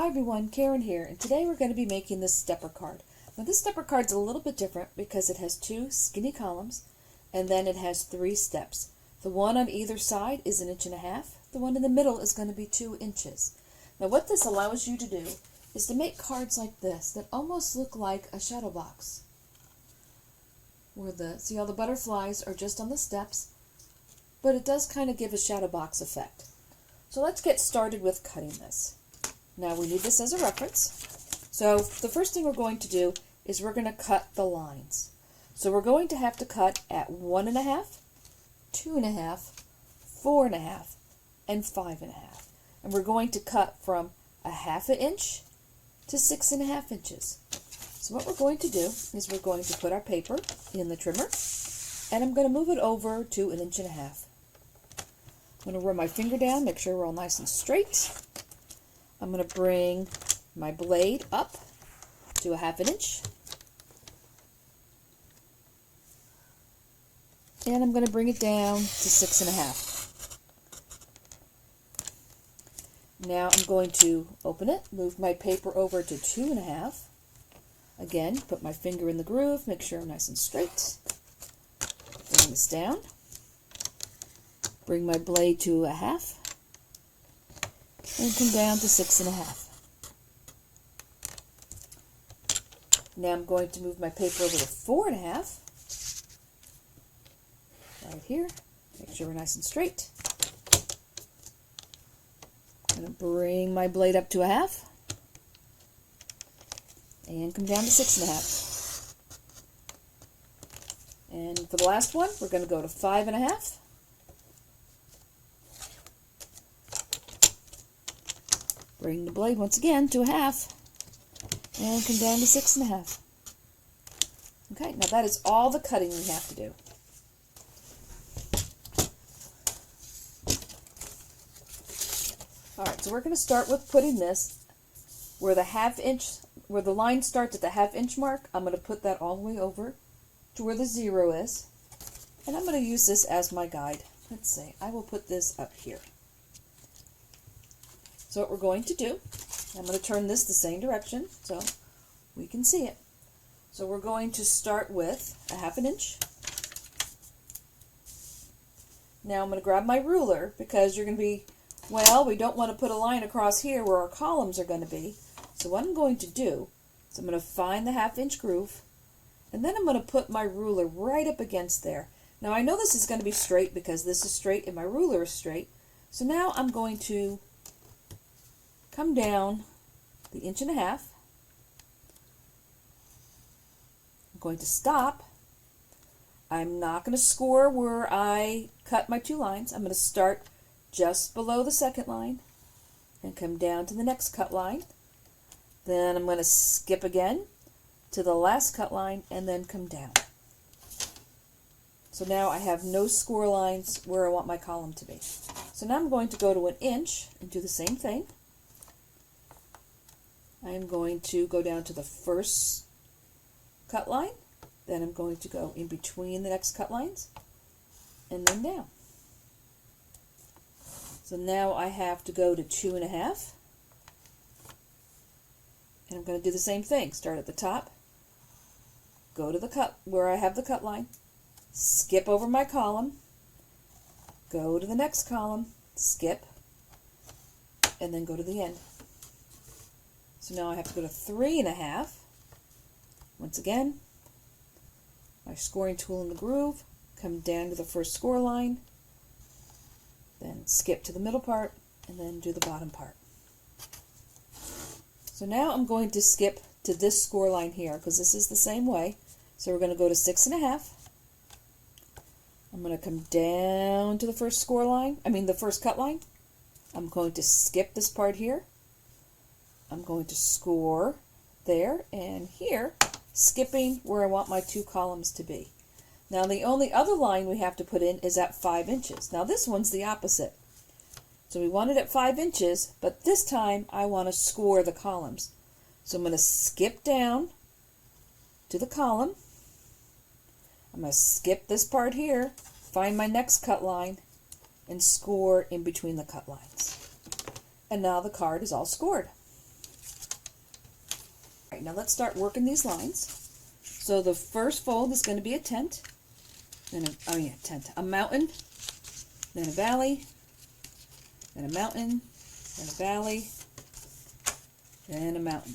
Hi everyone, Karen here, and today we're going to be making this stepper card. Now this stepper card is a little bit different because it has two skinny columns and then it has 3 steps. The one on either side is 1.5 inches. The one in the middle is going to be 2 inches. Now what this allows you to do is to make cards like this that almost look like a shadow box. See how the butterflies are just on the steps, but it does kind of give a shadow box effect. So let's get started with cutting this. Now we need this as a reference. So the first thing we're going to do is we're going to cut the lines. So we're going to have to cut at 1.5, 2.5, 4.5, and 5.5. And we're going to cut from 1/2 inch to 6.5 inches. So what we're going to do is we're going to put our paper in the trimmer, and I'm going to move it over to 1.5 inches. I'm going to run my finger down, make sure we're all nice and straight. I'm going to bring my blade up to 1/2 inch. And I'm going to bring it down to 6.5. Now I'm going to open it, move my paper over to 2.5. Again, put my finger in the groove, make sure I'm nice and straight. Bring this down. Bring my blade to 1/2 and come down to 6.5. Now I'm going to move my paper over to 4.5. Right here. Make sure we're nice and straight. I'm going to bring my blade up to 1/2 and come down to 6.5. And for the last one, we're going to go to 5.5. Bring the blade once again to 1/2 and come down to 6.5. Okay, now that is all the cutting we have to do. Alright, so we're going to start with putting this where the line starts at the 1/2 inch mark. I'm going to put that all the way over to where the 0 is. And I'm going to use this as my guide. Let's see, I will put this up here. So what we're going to do, I'm going to turn this the same direction so we can see it. So we're going to start with 1/2 inch. Now I'm going to grab my ruler because you're going to be, well, we don't want to put a line across here where our columns are going to be. So what I'm going to do is I'm going to find the 1/2 inch groove, and then I'm going to put my ruler right up against there. Now I know this is going to be straight because this is straight and my ruler is straight. So now I'm going to come down the 1.5 inches. I'm going to stop. I'm not going to score where I cut my 2 lines. I'm going to start just below the second line and come down to the next cut line. Then I'm going to skip again to the last cut line and then come down. So now I have no score lines where I want my column to be. So now I'm going to go to 1 inch and do the same thing. I'm going to go down to the first cut line, then I'm going to go in between the next cut lines, and then down. So now I have to go to 2.5, and I'm going to do the same thing. Start at the top, go to the cut where I have the cut line, skip over my column, go to the next column, skip, and then go to the end. So now I have to go to 3.5. Once again, my scoring tool in the groove, come down to the first score line, then skip to the middle part, and then do the bottom part. So now I'm going to skip to this score line here because this is the same way. So we're going to go to 6.5. I'm going to come down to the first score line, the first cut line. I'm going to skip this part here. I'm going to score there and here, skipping where I want my 2 columns to be. Now the only other line we have to put in is at 5 inches. Now this one's the opposite. So we want it at 5 inches, but this time I want to score the columns. So I'm going to skip down to the column. I'm going to skip this part here, find my next cut line, and score in between the cut lines. And now the card is all scored. Alright, now let's start working these lines. So the first fold is going to be a tent, then a mountain, then a valley, then a mountain, then a valley, then a mountain.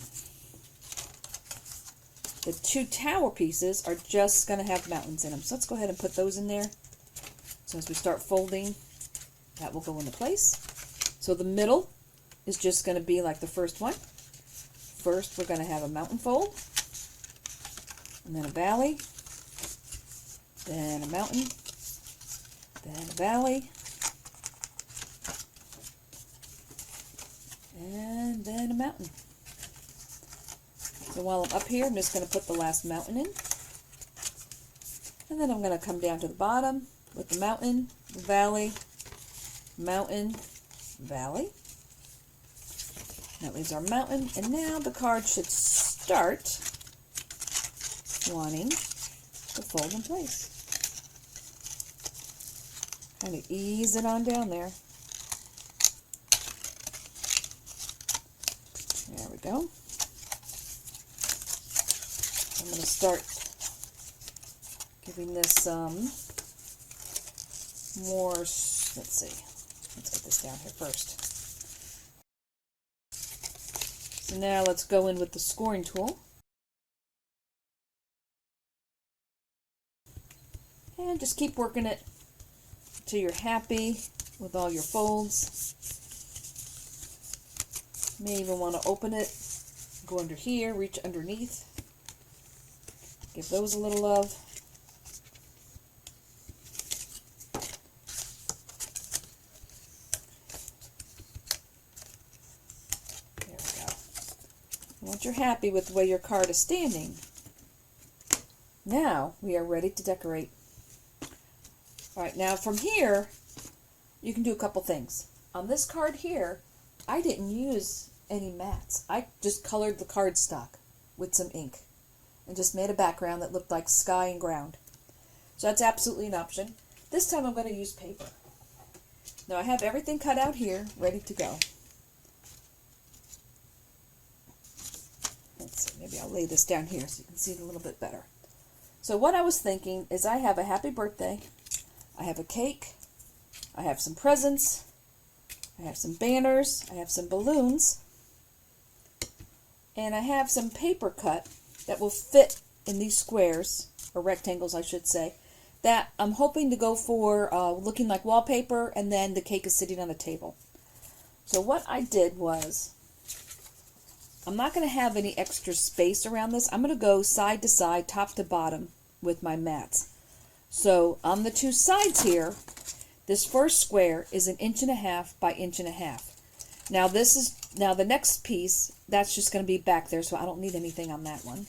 The two tower pieces are just going to have mountains in them. So let's go ahead and put those in there. So as we start folding, that will go into place. So the middle is just going to be like the first one. First, we're going to have a mountain fold, and then a valley, then a mountain, then a valley, and then a mountain. So while I'm up here, I'm just going to put the last mountain in, and then I'm going to come down to the bottom with the mountain, valley, mountain, valley. That leaves our mountain, and now the card should start wanting to fold in place. Kind of ease it on down there. There we go. I'm going to start giving this some more, let's see, let's get this down here first. So now let's go in with the scoring tool. And just keep working it until you're happy with all your folds. You may even want to open it, go under here, reach underneath. Give those a little love. There we go. Once you're happy with the way your card is standing, now we are ready to decorate. Alright, now from here, you can do a couple things. On this card here, I didn't use any mats. I just colored the cardstock with some ink and just made a background that looked like sky and ground. So that's absolutely an option. This time I'm going to use paper. Now I have everything cut out here, ready to go. Let's see, maybe I'll lay this down here so you can see it a little bit better. So what I was thinking is I have a happy birthday, I have a cake, I have some presents, I have some banners, I have some balloons, and I have some paper cut that will fit in these squares, or rectangles I should say, that I'm hoping to go for looking like wallpaper, and then the cake is sitting on a table. So what I did was, I'm not going to have any extra space around this. I'm going to go side to side, top to bottom with my mats. So on the two sides here, this first square is 1.5 inches by 1.5 inches. Now the next piece, that's just going to be back there, so I don't need anything on that one.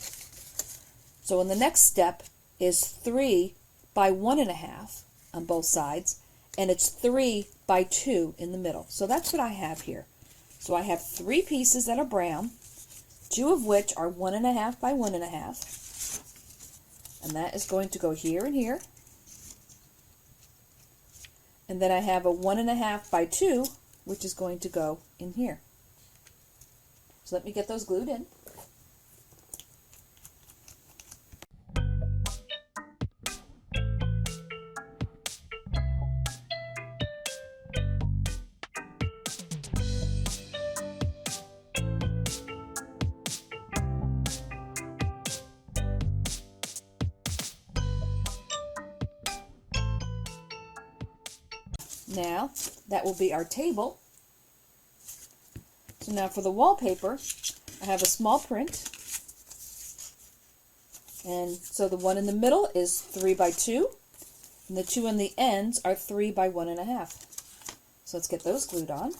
So in the next step is 3 by 1.5 on both sides, and it's 3 by 2 in the middle. So that's what I have here. So I have 3 pieces that are brown, 2 of which are 1.5 by 1.5, and that is going to go here and here. And then I have a 1.5 by 2, which is going to go in here. So let me get those glued in. Now, that will be our table. So now for the wallpaper, I have a small print. And so the one in the middle is 3 by 2, and the 2 on the ends are 3 by 1.5. So let's get those glued on.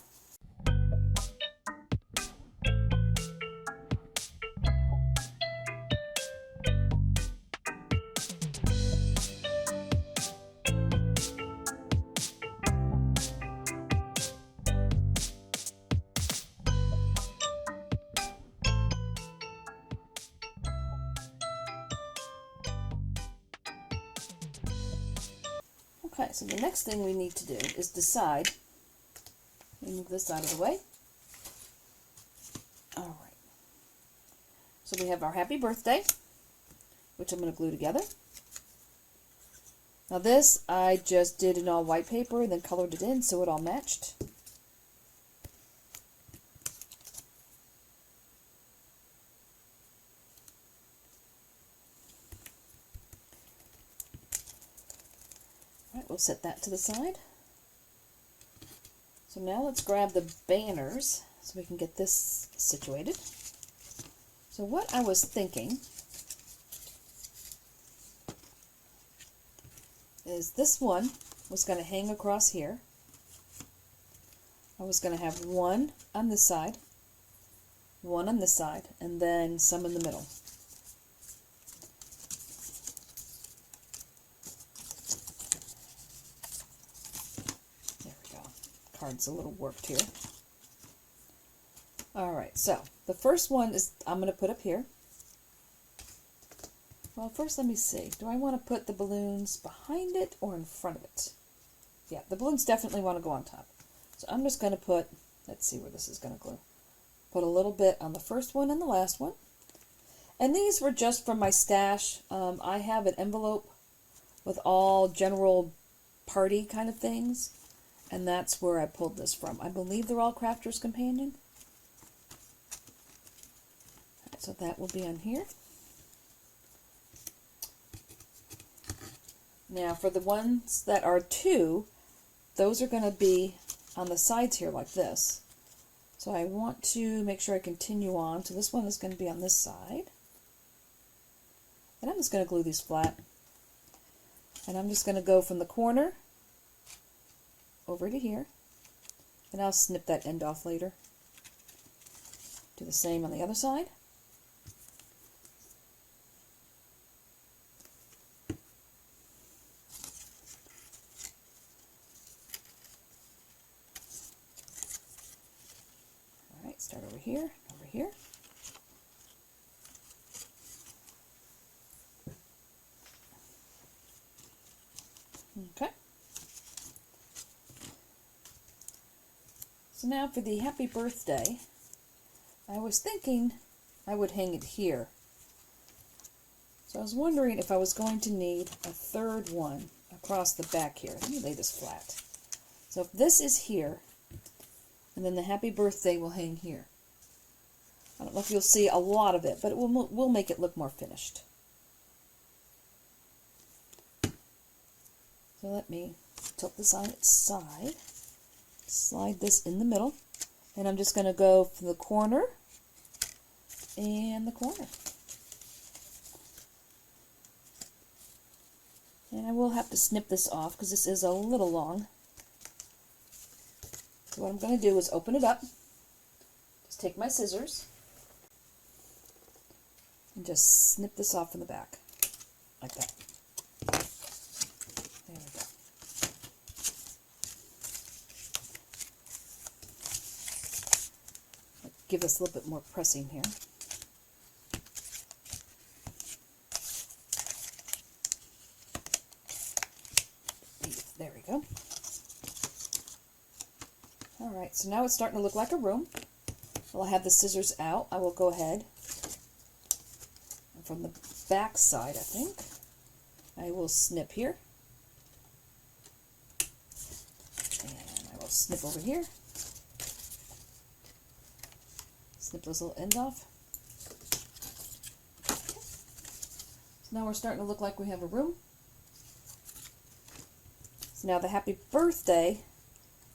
Okay, so the next thing we need to do is decide. Let me move this out of the way. Alright. So we have our happy birthday, which I'm going to glue together. Now this, I just did in all white paper and then colored it in so it all matched. All right, we'll set that to the side. So now let's grab the banners so we can get this situated. So what I was thinking is this one was going to hang across here. I was going to have one on this side, one on this side, and then some in the middle. There we go. Card's a little warped here. Alright, so the first one is I'm going to put up here. Well, first let me see. Do I want to put the balloons behind it or in front of it? Yeah, the balloons definitely want to go on top. So I'm just going to put, let's see where this is going to glue. Put a little bit on the first one and the last one. And these were just from my stash. I have an envelope with all general party kind of things. And that's where I pulled this from. I believe they're all Crafter's Companion. So that will be on here. Now for the ones that are 2, those are going to be on the sides here like this. So I want to make sure I continue on. So this one is going to be on this side. And I'm just going to glue these flat. And I'm just going to go from the corner over to here. And I'll snip that end off later. Do the same on the other side. Start over here, over here. Okay. So now for the happy birthday, I was thinking I would hang it here. So I was wondering if I was going to need a third one across the back here. Let me lay this flat. So if this is here, and then the happy birthday will hang here. I don't know if you'll see a lot of it, but it will make it look more finished. So let me tilt this on its side, slide this in the middle, and I'm just going to go from the corner and the corner. And I will have to snip this off because this is a little long. So what I'm going to do is open it up, just take my scissors, and just snip this off in the back, like that. There we go. Give this a little bit more pressing here. There we go. Alright, so now it's starting to look like a room. Well, I have the scissors out. I will go ahead, and from the back side, I think, I will snip here. And I will snip over here. Snip those little ends off. Okay. So now we're starting to look like we have a room. So now the happy birthday,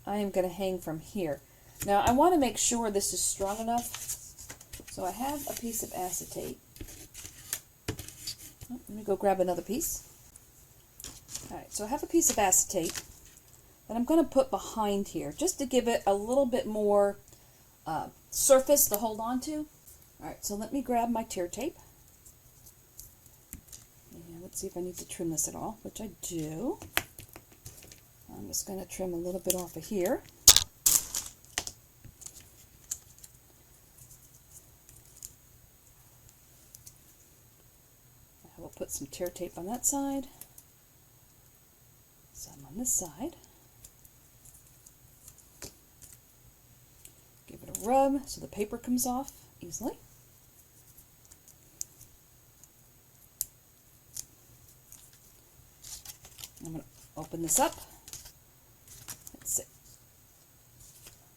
I am going to hang from here. Now I want to make sure this is strong enough. So I have a piece of acetate. Oh, let me go grab another piece. Alright, so I have a piece of acetate that I'm going to put behind here just to give it a little bit more surface to hold on to. Alright, so let me grab my tear tape. And let's see if I need to trim this at all, which I do. I'm just going to trim a little bit off of here. I will put some tear tape on that side, some on this side. Give it a rub so the paper comes off easily. I'm going to open this up. Let's see.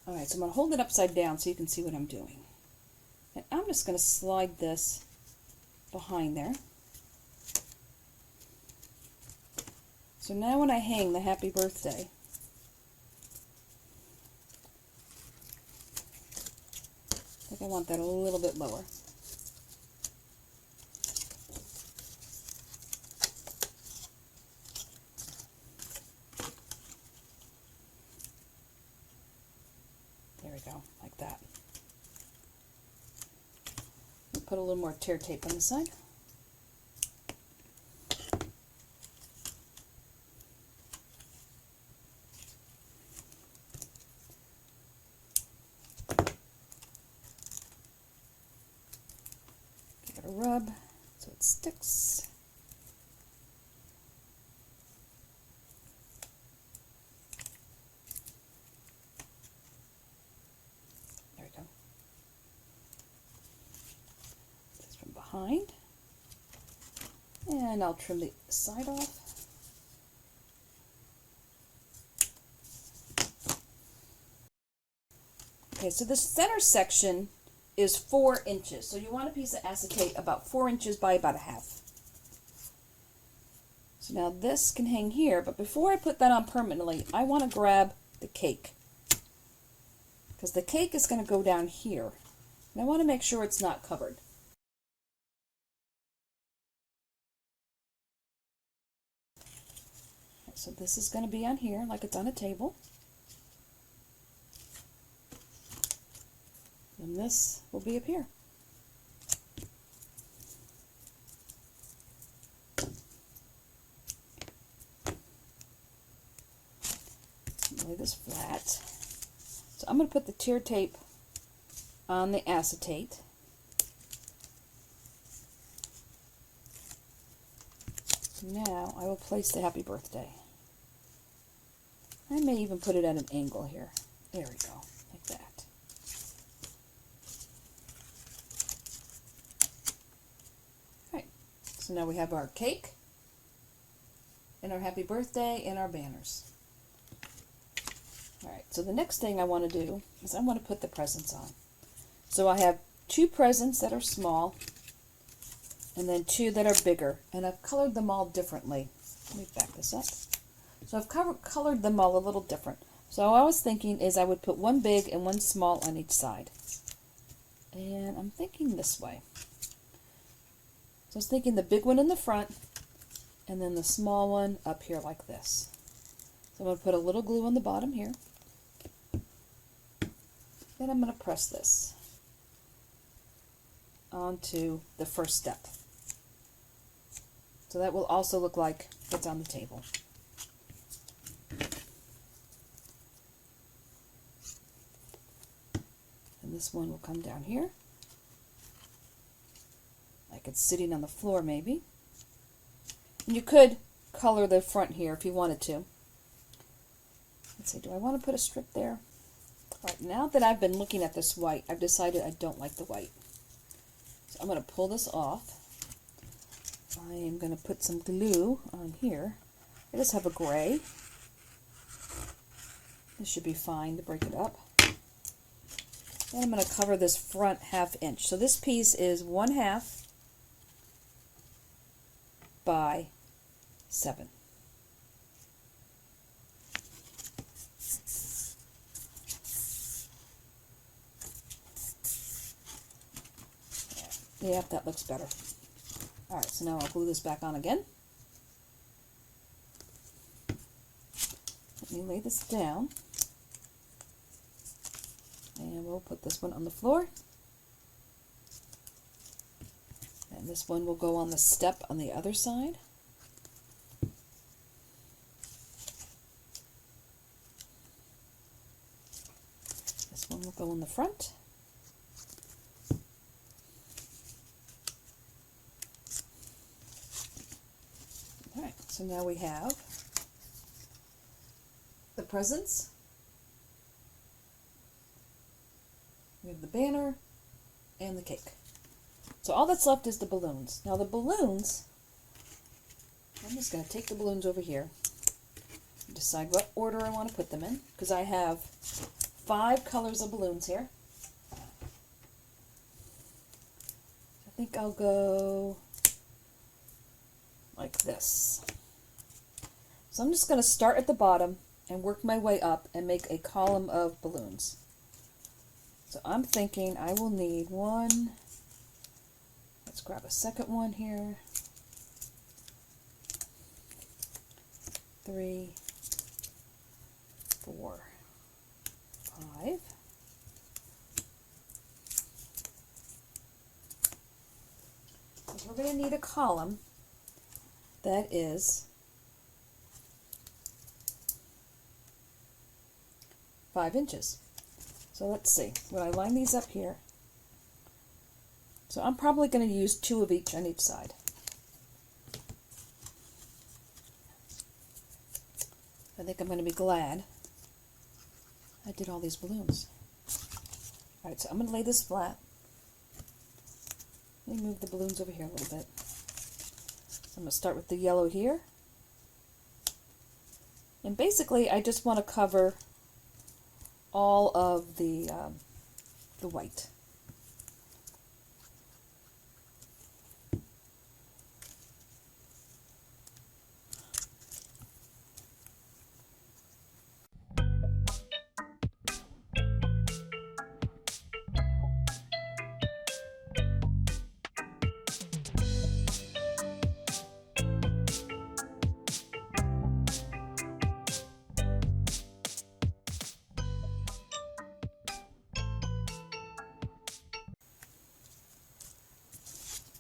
All right, so I'm going to hold it upside down so you can see what I'm doing. And I'm just going to slide this behind there. So now when I hang the happy birthday, I think I want that a little bit lower. There we go, like that. We'll put a little more tear tape on the side. Rub so it sticks. There we go. This from behind. And I'll trim the side off. Okay, so the center section is 4 inches. So you want a piece of acetate about 4 inches by about a half. So now this can hang here, but before I put that on permanently, I want to grab the cake. Because the cake is going to go down here. And I want to make sure it's not covered. So this is going to be on here like it's on a table. And this will be up here. Lay this flat. So I'm going to put the tear tape on the acetate. Now I will place the happy birthday. I may even put it at an angle here. There we go, like that. So now we have our cake and our happy birthday and our banners. Alright, so the next thing I want to do is I want to put the presents on. So I have 2 presents that are small and then 2 that are bigger. And I've colored them all differently. Let me back this up. So I've colored them all a little different. So what I was thinking is I would put 1 big and 1 small on each side. And I'm thinking this way. So I was thinking the big one in the front, and then the small one up here like this. So I'm going to put a little glue on the bottom here. Then I'm going to press this onto the first step. So that will also look like it's on the table. And this one will come down here. Like it's sitting on the floor maybe. And you could color the front here if you wanted to. Let's see, do I want to put a strip there? Alright, now that I've been looking at this white, I've decided I don't like the white. So I'm going to pull this off. I am going to put some glue on here. I just have a gray. This should be fine to break it up. And I'm going to cover this front 1/2 inch. So this piece is 1/2 by 7. Yeah, that looks better. Alright, so now I'll glue this back on again. Let me lay this down. And we'll put this one on the floor. And this one will go on the step on the other side. This one will go in the front. Alright, so now we have the presents. We have the banner and the cake. So all that's left is the balloons. Now the balloons, I'm just going to take the balloons over here. Decide what order I want to put them in, because I have 5 colors of balloons here. I think I'll go like this. So I'm just going to start at the bottom and work my way up and make a column of balloons. So I'm thinking I will need 1, let's grab a second one here, 3, 4, 5. So we're going to need a column that is 5 inches. So let's see, when I line these up here, so I'm probably going to use 2 of each on each side. I think I'm going to be glad I did all these balloons. Alright, so I'm going to lay this flat. Let me move the balloons over here a little bit. So I'm going to start with the yellow here. And basically I just want to cover all of the white.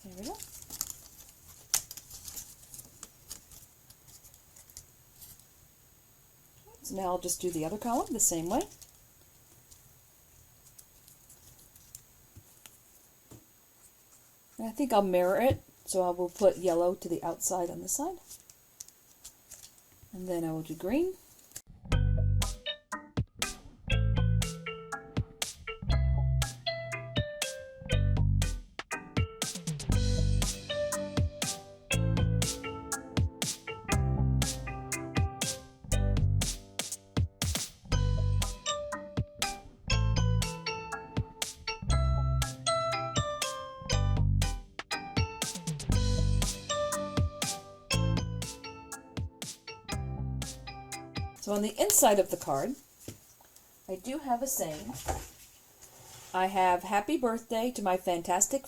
There we go. So now I'll just do the other column the same way. And I think I'll mirror it, so I will put yellow to the outside on this side. And then I will do green. So on the inside of the card, I do have a saying. I have, "Happy birthday to my fantastic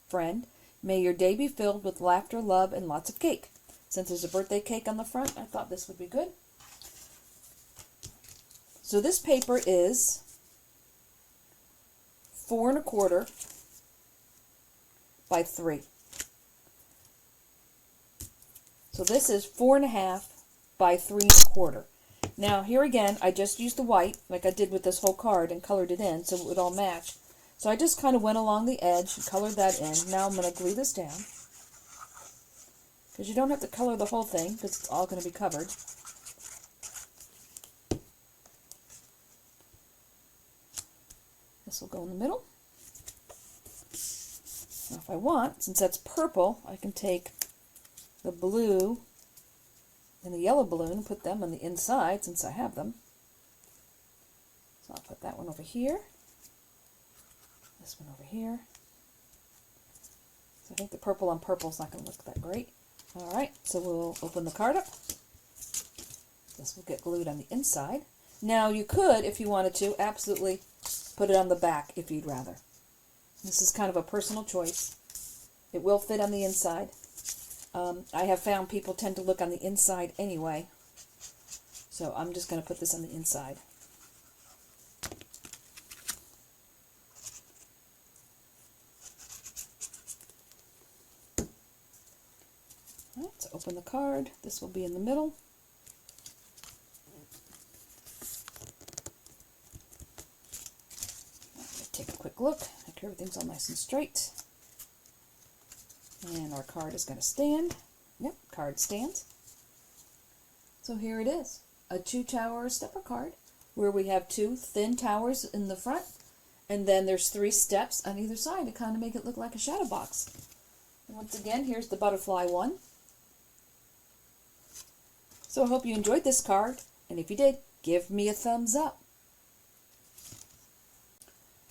friend. May your day be filled with laughter, love, and lots of cake." Since there's a birthday cake on the front, I thought this would be good. So this paper is 4 1/4 by 3. So this is 4 1/2 by 3 1/4. Now here again, I just used the white, like I did with this whole card, and colored it in so it would all match. So I just kind of went along the edge and colored that in. Now I'm going to glue this down, because you don't have to color the whole thing, because it's all going to be covered. This will go in the middle. Now if I want, since that's purple, I can take the blue and the yellow balloon and put them on the inside, since I have them. So I'll put that one over here, this one over here. So I think the purple on purple is not going to look that great. Alright, so we'll open the card up. This will get glued on the inside. Now you could, if you wanted to, absolutely put it on the back if you'd rather. This is kind of a personal choice. It will fit on the inside. I have found people tend to look on the inside anyway, so I'm just going to put this on the inside. Alright, so open the card. This will be in the middle. Take a quick look, make sure everything's all nice and straight. And our card is going to stand. Yep, card stands. So here it is, a 2-tower stepper card, where we have 2 thin towers in the front, and then there's 3 steps on either side to kind of make it look like a shadow box. And once again, here's the butterfly one. So I hope you enjoyed this card, and if you did, give me a thumbs up.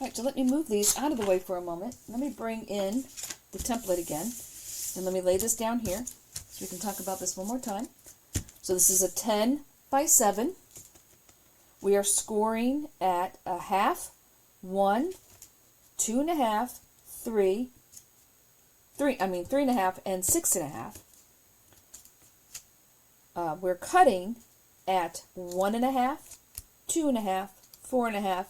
Alright, so let me move these out of the way for a moment. Let me bring in the template again, and let me lay this down here so we can talk about this one more time. So this is a 10 by 7. We are scoring at a half, 1, 2.5, 3, 3.5, and 6.5. We're cutting at 1.5, 2.5, 4.5,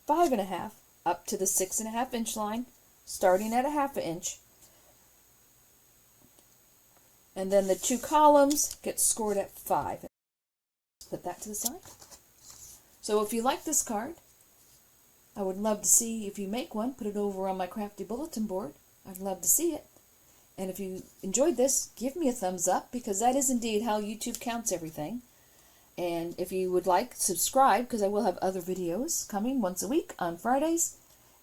5.5, up to the 6.5 inch line, starting at a 1/2 inch. And then the 2 columns get scored at 5. Put that to the side. So if you like this card, I would love to see if you make one. Put it over on my crafty bulletin board. I'd love to see it. And if you enjoyed this, give me a thumbs up, because that is indeed how YouTube counts everything. And if you would like, subscribe, because I will have other videos coming once a week on Fridays.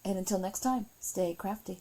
And until next time, stay crafty.